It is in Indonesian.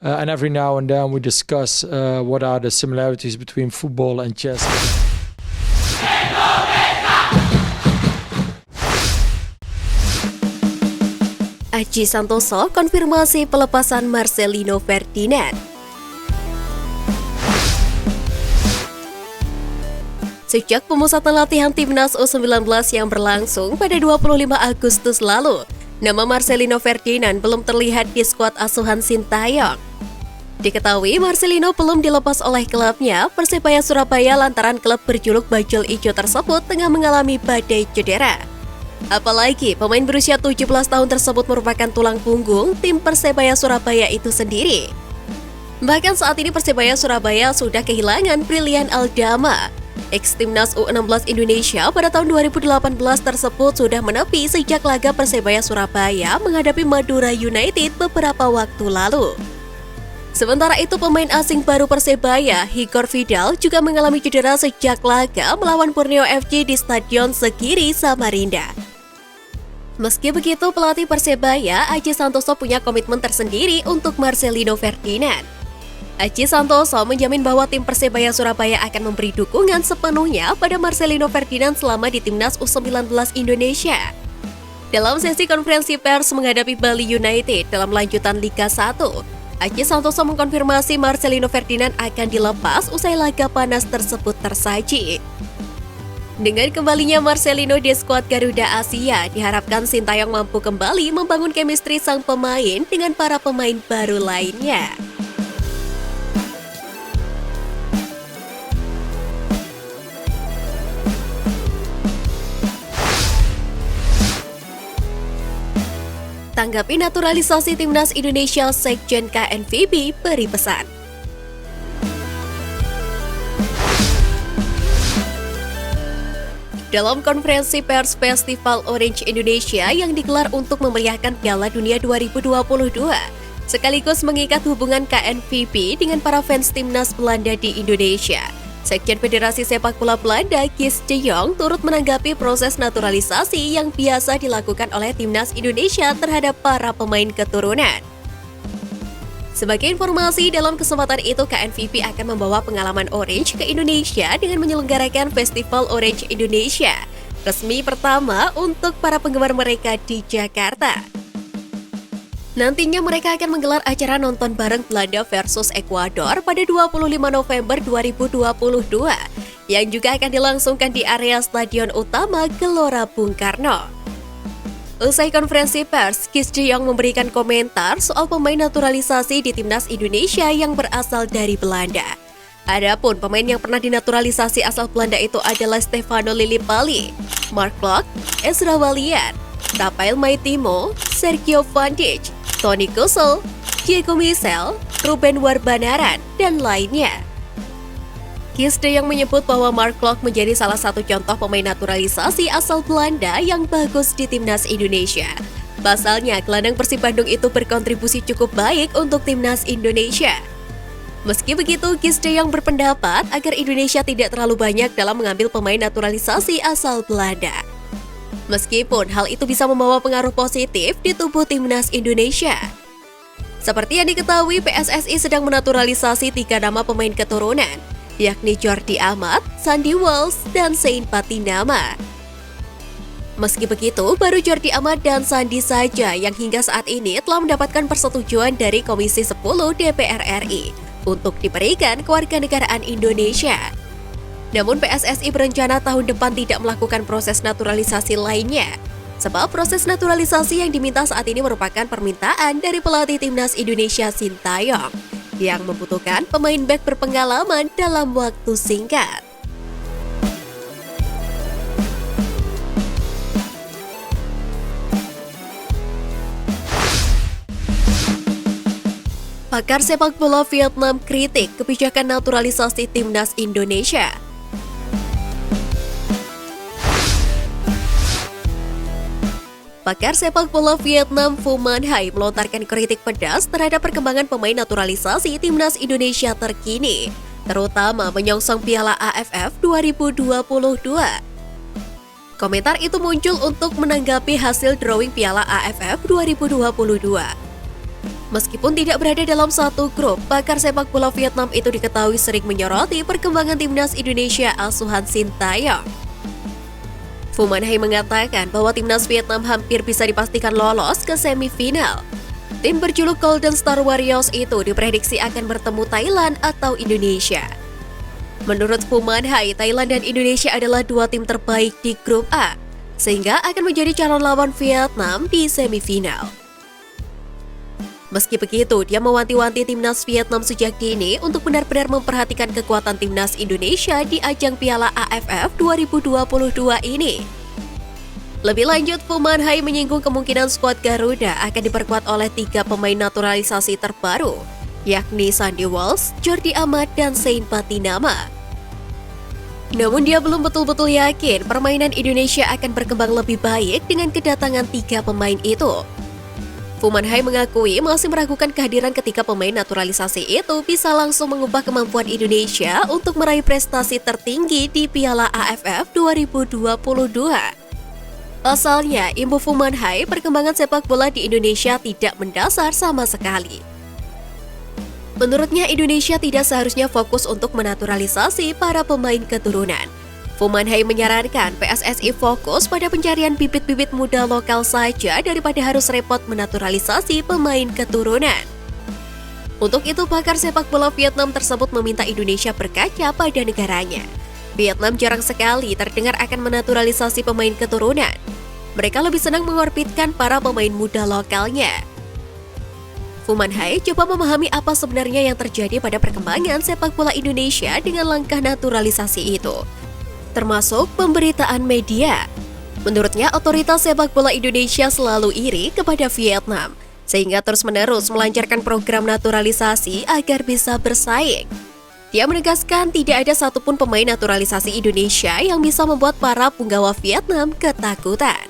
and every now and then we discuss what are the similarities between football and chess. Aji Santoso konfirmasi pelepasan Marcelino Ferdinand. Sejak pemusatan latihan Timnas U19 yang berlangsung pada 25 Agustus lalu, nama Marcelino Ferdinand belum terlihat di skuad asuhan Sintayong. Diketahui Marcelino belum dilepas oleh klubnya Persebaya Surabaya lantaran klub berjuluk Bajul Ijo tersebut tengah mengalami badai cedera. Apalagi pemain berusia 17 tahun tersebut merupakan tulang punggung tim Persebaya Surabaya itu sendiri. Bahkan saat ini Persebaya Surabaya sudah kehilangan Brilian Aldama. Ex-Timnas U16 Indonesia pada tahun 2018 tersebut sudah menepi sejak laga Persebaya Surabaya menghadapi Madura United beberapa waktu lalu. Sementara itu pemain asing baru Persebaya, Igor Vidal juga mengalami cedera sejak laga melawan Borneo FC di Stadion Segiri, Samarinda. Meski begitu, pelatih Persebaya, Aji Santoso punya komitmen tersendiri untuk Marcelino Ferdinand. Aji Santoso menjamin bahwa tim Persebaya Surabaya akan memberi dukungan sepenuhnya pada Marcelino Ferdinand selama di Timnas U19 Indonesia. Dalam sesi konferensi pers menghadapi Bali United dalam lanjutan Liga 1, Aji Santoso mengkonfirmasi Marcelino Ferdinand akan dilepas usai laga panas tersebut tersaji. Dengan kembalinya Marcelino di skuad Garuda Asia, diharapkan Sintayong mampu kembali membangun chemistry sang pemain dengan para pemain baru lainnya. Tanggapi naturalisasi Timnas Indonesia, Sekjen KNVB beri pesan. Dalam konferensi pers Festival Orange Indonesia yang digelar untuk memeriahkan Piala Dunia 2022, sekaligus mengikat hubungan KNVB dengan para fans Timnas Belanda di Indonesia, Sekjen Federasi Sepak Bola Belanda, Kees de Jong, turut menanggapi proses naturalisasi yang biasa dilakukan oleh Timnas Indonesia terhadap para pemain keturunan. Sebagai informasi, dalam kesempatan itu KNVB akan membawa pengalaman Orange ke Indonesia dengan menyelenggarakan Festival Orange Indonesia, resmi pertama untuk para penggemar mereka di Jakarta. Nantinya mereka akan menggelar acara nonton bareng Belanda versus Ekuador pada 25 November 2022 yang juga akan dilangsungkan di area Stadion Utama Gelora Bung Karno. Usai konferensi pers, Kees de Jong memberikan komentar soal pemain naturalisasi di Timnas Indonesia yang berasal dari Belanda. Adapun pemain yang pernah dinaturalisasi asal Belanda itu adalah Stefano Lillipali, Mark Klok, Ezra Walian, Rafael Maitimo, Sergio Van Dijk, Toni Kusel, Diego Michel, Ruben Warbanaran, dan lainnya. Kees de Jong menyebut bahwa Mark Klok menjadi salah satu contoh pemain naturalisasi asal Belanda yang bagus di Timnas Indonesia. Pasalnya, gelandang Persib Bandung itu berkontribusi cukup baik untuk Timnas Indonesia. Meski begitu, Kees de Jong berpendapat agar Indonesia tidak terlalu banyak dalam mengambil pemain naturalisasi asal Belanda. Meskipun hal itu bisa membawa pengaruh positif di tubuh Timnas Indonesia. Seperti yang diketahui, PSSI sedang menaturalisasi 3 nama pemain keturunan, yakni Jordi Amat, Sandy Walsh, dan Sein Patinama. Meski begitu, baru Jordi Amat dan Sandy saja yang hingga saat ini telah mendapatkan persetujuan dari Komisi 10 DPR RI untuk diberikan kewarganegaraan Indonesia. Namun PSSI berencana tahun depan tidak melakukan proses naturalisasi lainnya, sebab proses naturalisasi yang diminta saat ini merupakan permintaan dari pelatih Timnas Indonesia Sintayong, yang membutuhkan pemain bek berpengalaman dalam waktu singkat. Pakar sepak bola Vietnam kritik kebijakan naturalisasi Timnas Indonesia. Pakar sepak bola Vietnam Phu Man Hai melontarkan kritik pedas terhadap perkembangan pemain naturalisasi Timnas Indonesia terkini, terutama menyongsong Piala AFF 2022. Komentar itu muncul untuk menanggapi hasil drawing Piala AFF 2022. Meskipun tidak berada dalam satu grup, pakar sepak bola Vietnam itu diketahui sering menyoroti perkembangan timnas Indonesia asuhan Sintayong. Phum Anh Hai mengatakan bahwa timnas Vietnam hampir bisa dipastikan lolos ke semifinal. Tim berjuluk Golden Star Warriors itu diprediksi akan bertemu Thailand atau Indonesia. Menurut Phum Anh Hai, Thailand dan Indonesia adalah dua tim terbaik di grup A, sehingga akan menjadi calon lawan Vietnam di semifinal. Meski begitu, dia mewanti-wanti timnas Vietnam sejak dini untuk benar-benar memperhatikan kekuatan timnas Indonesia di ajang Piala AFF 2022 ini. Lebih lanjut, Phum Anh Hai menyinggung kemungkinan skuad Garuda akan diperkuat oleh 3 pemain naturalisasi terbaru, yakni Sandy Walsh, Jordi Amat, dan Sain Patinama. Namun dia belum betul-betul yakin permainan Indonesia akan berkembang lebih baik dengan kedatangan 3 pemain itu. Phum Anh Hai mengakui masih meragukan kehadiran ketiga pemain naturalisasi itu bisa langsung mengubah kemampuan Indonesia untuk meraih prestasi tertinggi di Piala AFF 2022. Pasalnya, imbu Phum Anh Hai, perkembangan sepak bola di Indonesia tidak mendasar sama sekali. Menurutnya, Indonesia tidak seharusnya fokus untuk menaturalisasi para pemain keturunan. Phum Anh Hai menyarankan PSSI fokus pada pencarian bibit-bibit muda lokal saja daripada harus repot menaturalisasi pemain keturunan. Untuk itu, pakar sepak bola Vietnam tersebut meminta Indonesia berkaca pada negaranya. Vietnam jarang sekali terdengar akan menaturalisasi pemain keturunan. Mereka lebih senang mengorbitkan para pemain muda lokalnya. Phum Anh Hai coba memahami apa sebenarnya yang terjadi pada perkembangan sepak bola Indonesia dengan langkah naturalisasi itu, termasuk pemberitaan media. Menurutnya, otoritas sepak bola Indonesia selalu iri kepada Vietnam, sehingga terus-menerus melancarkan program naturalisasi agar bisa bersaing. Dia menegaskan tidak ada satupun pemain naturalisasi Indonesia yang bisa membuat para punggawa Vietnam ketakutan.